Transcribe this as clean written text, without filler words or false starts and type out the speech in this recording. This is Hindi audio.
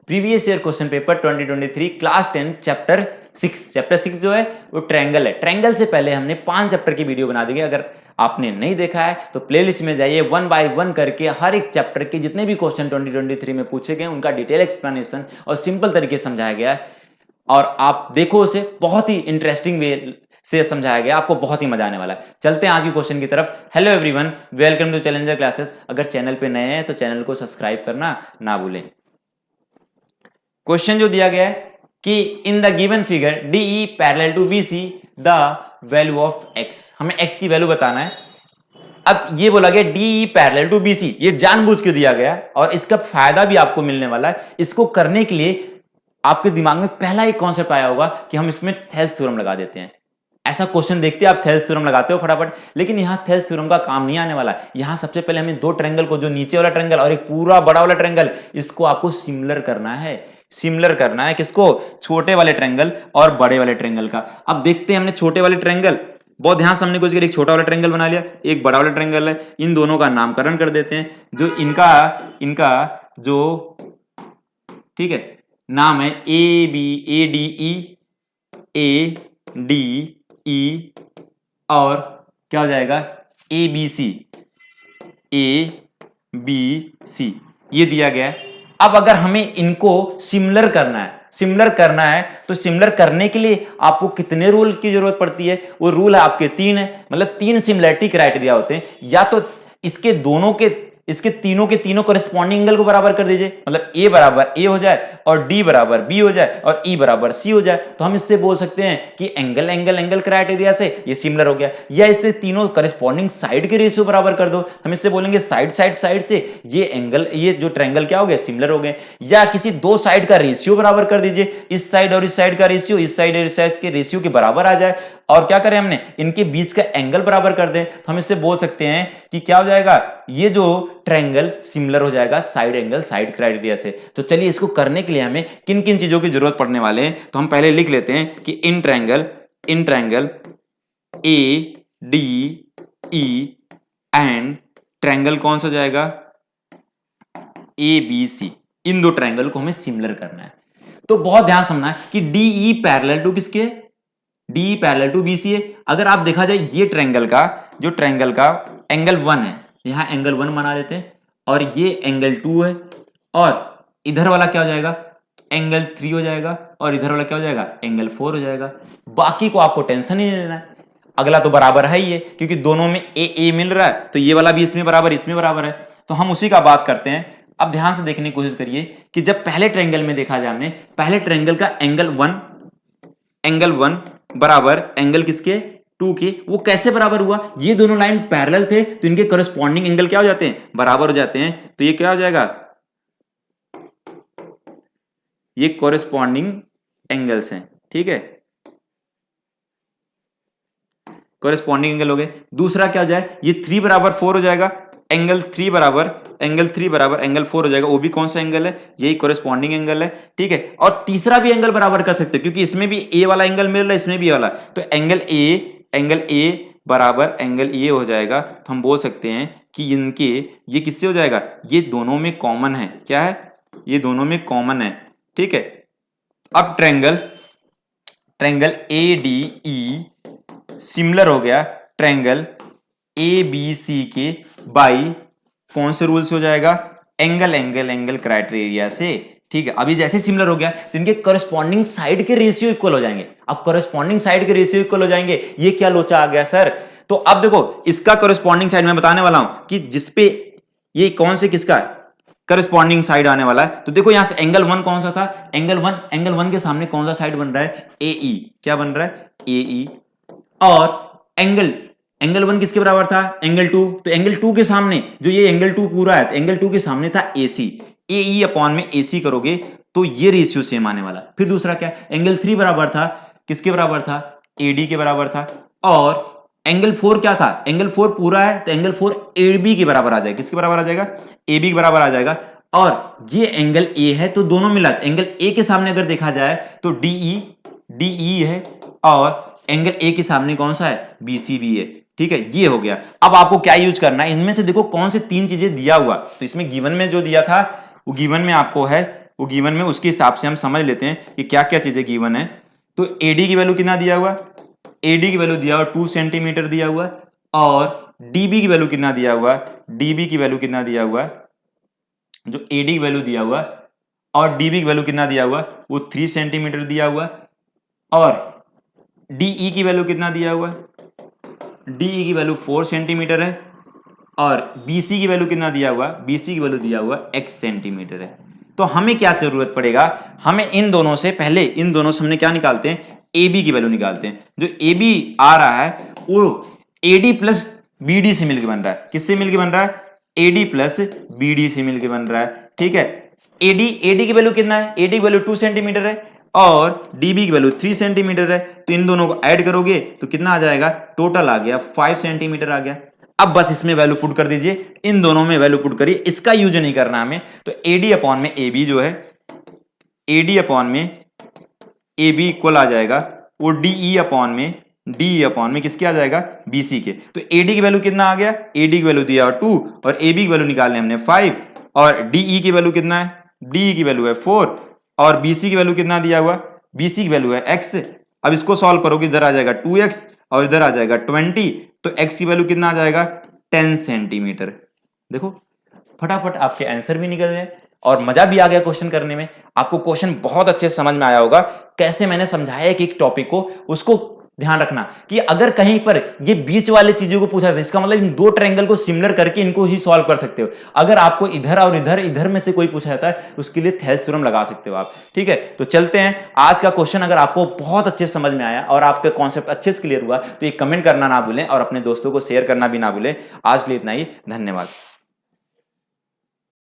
Previous year question paper 2023 class 10 chapter 6 जो है वो ट्रायंगल है। ट्रायंगल से पहले हमने 5 चैप्टर की वीडियो बना दी है। अगर आपने नहीं देखा है तो प्लेलिस्ट में जाइए, 1 बाय 1 करके हर एक चैप्टर के जितने भी क्वेश्चन 2023 में पूछे गए उनका डिटेल एक्सप्लेनेशन और सिंपल तरीके से समझाया गया है। और आप देखो उसे, बहुत ही इंटरेस्टिंग वे से समझाया गया, आपको बहुत ही मजा आने वाला है। चलते हैं आज की क्वेश्चन की तरफ। Hello everyone, welcome to challenger classes. अगर चैनल पे नए हैं तो चैनल को सब्सक्राइब करना ना भूलें। क्वेश्चन जो दिया गया है कि in the given figure DE parallel to BC the value of x, हमें x की वैल्यू बताना है। अब ये बोला गया DE पैरेलल टू BC, ये जानबूझ के दिया गया और इसका फायदा भी आपको मिलने वाला है। इसको करने के लिए आपके दिमाग में पहला एक कॉन्सेप्ट आया होगा कि हम इसमें थेल्स थ्योरम लगा देते हैं। ऐसा क्वेश्चन देखते हैं आप, थेल्स थ्योरम लगाते हो फटाफट, लेकिन यहां थेल्स थ्योरम का काम नहीं आने वाला। यहां सबसे पहले हमें दो ट्रायंगल को, जो नीचे वाला ट्रायंगल और एक पूरा बड़ा वाला ट्रायंगल, इसको आपको सिमिलर करना है। सिमिलर करना है किसको? छोटे वाले ट्रायंगल और बड़े वाले ट्रायंगल का। अब देखते हैं, हमने छोटे वाले ट्रायंगल बहुत ध्यान से हमने कुछ एक छोटा वाला ट्रायंगल बना लिया, एक बड़ा वाला ट्रायंगल है। इन दोनों का नामकरण कर देते हैं। जो इनका जो ठीक है नाम है ADE, ADE और क्या हो जाएगा ABC, ये दिया गया है। अब अगर हमें इनको सिमिलर करना है तो सिमिलर करने के लिए आपको कितने रूल की जरूरत पड़ती है? वो रूल है आपके 3 है, मतलब 3 सिमिलरिटी क्राइटेरिया होते हैं। या तो इसके तीनों के तीनों कॉरेस्पॉन्डिंग एंगल को बराबर कर दीजिए, मतलब A बराबर A हो जाए और D बराबर B हो जाए और E बराबर C हो जाए, तो हम इससे बोल सकते हैं कि एंगल क्राइटेरिया से ये सिमिलर हो गया। या इसके तीनों कॉरेस्पॉन्डिंग साइड के रेशियो बराबर कर दो, हम इससे बोलेंगे साइड से ये जो ट्रायंगल क्या हो गया, सिमिलर हो गए। या किसी दो साइड का रेशियो बराबर कर दीजिए, इस साइड और इस साइड का रेशियो इस साइड और इस साइड के रेशियो के बराबर आ जाए, और क्या करें हमने, इनके बीच का एंगल बराबर कर दें, तो हम इससे बोल सकते हैं कि क्या हो जाएगा, ये जो ट्रायंगल सिमिलर हो जाएगा साइड एंगल साइड क्राइटेरिया से। तो चलिए इसको करने के लिए हमें किन किन चीजों की जरूरत पड़ने वाले हैं, तो हम पहले लिख लेते हैं कि in triangle ADE and triangle कौन सा हो जाएगा, ABC, इन दो ट्रायंगल को हमें सिमिलर करना है। तो बहुत ध्यान समझना है कि DE पैरेलल टू किसके है, DE पैरेलल टू BC है। अगर आप देखा जाए ये ट्रायंगल का एंगल 1 है, यहां एंगल 1 बना देते हैं, और ये एंगल 2 है, और इधर वाला क्या हो जाएगा, एंगल 3 हो जाएगा, और इधर वाला क्या हो जाएगा, एंगल 4 हो जाएगा। बाकी को आपको टेंशन ही नहीं लेना है, अगला तो बराबर है ही है, क्योंकि दोनों में A मिल रहा है, तो ये वाला भी इसमें बराबर है, तो हम उसी का बात करते हैं। अब ध्यान से देखने की कोशिश करिए कि जब पहले ट्रायंगल में देखा जाए, हमने पहले ट्रायंगल का एंगल 1 बराबर एंगल किसके, 2 के, वो कैसे बराबर हुआ, ये दोनों लाइन पैरेलल थे तो इनके कॉरेस्पॉन्डिंग एंगल क्या हो जाते हैं, बराबर हो जाते हैं। तो ये क्या हो जाएगा, ये कॉरेस्पॉन्डिंग एंगल्स हैं, ठीक है, कॉरेस्पॉन्डिंग एंगल हो गए। दूसरा क्या हो जाए, ये 3 बराबर 4 हो जाएगा, एंगल 3 बराबर एंगल 4 हो जाएगा, वो भी कौन सा एंगल है, यही कॉरेस्पॉन्डिंग एंगल है, ठीक है। और तीसरा भी एंगल बराबर कर सकते हैं, क्योंकि इसमें भी A वाला एंगल मिल रहा है, इसमें भी वाला, तो एंगल A बराबर एंगल A हो जाएगा। तो हम बोल सकते हैं कि ये किससे हो जाएगा, ये दोनों में कॉमन है, क्या है, ये दोनों में कॉमन है, ठीक है। अब ट्रायंगल ADE सिमिलर हो गया ट्रायंगल ABC के बाई कौन से रूल से हो जाएगा, एंगल क्राइटेरिया से, ठीक है। अभी जैसे सिमिलर हो गया तो इनके कॉरेस्पॉन्डिंग साइड के रेशियो इक्वल हो जाएंगे। अब कॉरेस्पॉन्डिंग साइड के रेशियो इक्वल हो जाएंगे, ये क्या लोचा आ गया सर, तो अब देखो इसका कॉरेस्पॉन्डिंग साइड मैं बताने वाला हूं कि जिसपे ये कौन से किसका कॉरेस्पॉन्डिंग साइड आने वाला है। तो देखो यहां से एंगल 1 कौन सा था, एंगल 1 के सामने कौन सा साइड बन रहा है, AE, क्या बन रहा है, AE। और एंगल 1 किसके बराबर था, एंगल 2, तो एंगल 2 के सामने जो ये एंगल 2 पूरा है, एंगल 2 के सामने था AC, AE अपॉन में AC करोगे तो ये रेशियो सेम आने वाला। फिर दूसरा क्या, एंगल 3 बराबर था, किसके बराबर था, AD के बराबर था। और एंगल 4 क्या था, एंगल 4 पूरा है, तो एंगल 4 AB के बराबर आ जाएगा, किसके बराबर आ जाएगा, AB के बराबर आ जाएगा। और ये एंगल A है, तो दोनों मिला, एंगल A के सामने अगर देखा जाए तो DE है, और एंगल A के सामने कौन सा है, BC भी है, ठीक है। ये हो गया। अब आपको क्या यूज करना है, इनमें से देखो कौन से 3 चीजें दिया हुआ, तो इसमें गिवन में जो दिया था वो गिवन में आपको है वो गिवन में उसके हिसाब से हम समझ लेते हैं कि क्या क्या चीजें गिवन है। तो एडी की वैल्यू कितना दिया हुआ, एडी की वैल्यू दिया हुआ 2 सेंटीमीटर दिया हुआ, और डीबी की वैल्यू कितना दिया हुआ, डीबी की वैल्यू कितना दिया हुआ, जो एडी की वैल्यू दिया हुआ और डीबी की वैल्यू कितना दिया हुआ, वो 3 सेंटीमीटर दिया हुआ, और डीई की वैल्यू कितना दिया हुआ, डीई की वैल्यू 4 सेंटीमीटर है, और बीसी की वैल्यू कितना दिया हुआ, बीसी की वैल्यू दिया हुआ x सेंटीमीटर है। तो हमें क्या जरूरत पड़ेगा, हमें इन दोनों से पहले, इन दोनों से हमने क्या निकालते हैं, AB की वैल्यू निकालते हैं। जो AB आ रहा है वो AD प्लस BD से मिलकर बन रहा है। किससे मिलकर बन रहा है, AD प्लस BD से मिलकर बन रहा है। ठीक है, AD की वैल्यू कितना है, AD की वैल्यू 2 सेंटीमीटर है और DB की वैल्यू 3 सेंटीमीटर है। तो इन दोनों को ऐड करोगे तो कितना आ जाएगा, टोटल आ गया 5 सेंटीमीटर आ गया। अब बस इसमें वैल्यू पुट कर दीजिए, इन दोनों में वैल्यू पुट करिए, इसका यूज नहीं करना हमें। तो AD अपॉन में AB जो है, AD अपॉन में AB इक्वल आ जाएगा वो DE अपॉन में किसके आ जाएगा, BC के। तो AD की वैल्यू कितना आ गया, AD की वैल्यू दिया 2 और AB की वैल्यू निकालने हमने 5, और DE की वैल्यू कितना है, DE की वैल्यू है 4, और BC की वैल्यू कितना दिया हुआ, BC की वैल्यू है x। अब इसको सॉल्व करोगे, इधर आ जाएगा 2x और इधर आ जाएगा 20, तो x की वैल्यू कितना आ जाएगा, 10 सेंटीमीटर। देखो फटाफट आपके आंसर भी निकल गए और मजा भी आ गया क्वेश्चन करने में। आपको क्वेश्चन बहुत अच्छे से समझ में आया होगा, कैसे मैंने समझाया कि एक टॉपिक को, उसको ध्यान रखना कि अगर कहीं पर ये बीच वाले चीजों को पूछा था, इसका मतलब इन दो ट्रायंगल को सिमिलर करके इनको ही सॉल्व कर सकते हो। अगर आपको इधर और इधर में से कोई पूछा जाता है, उसके लिए थेल्स थ्योरम लगा सकते हो आप। ठीक है, तो चलते हैं आज का क्वेश्चन। अगर आपको बहुत अच्छे समझ में आया और आपका कॉन्सेप्ट अच्छे से क्लियर हुआ तो ये कमेंट करना ना भूलें और अपने दोस्तों को शेयर करना भी ना भूलें। आज के लिए इतना ही, धन्यवाद।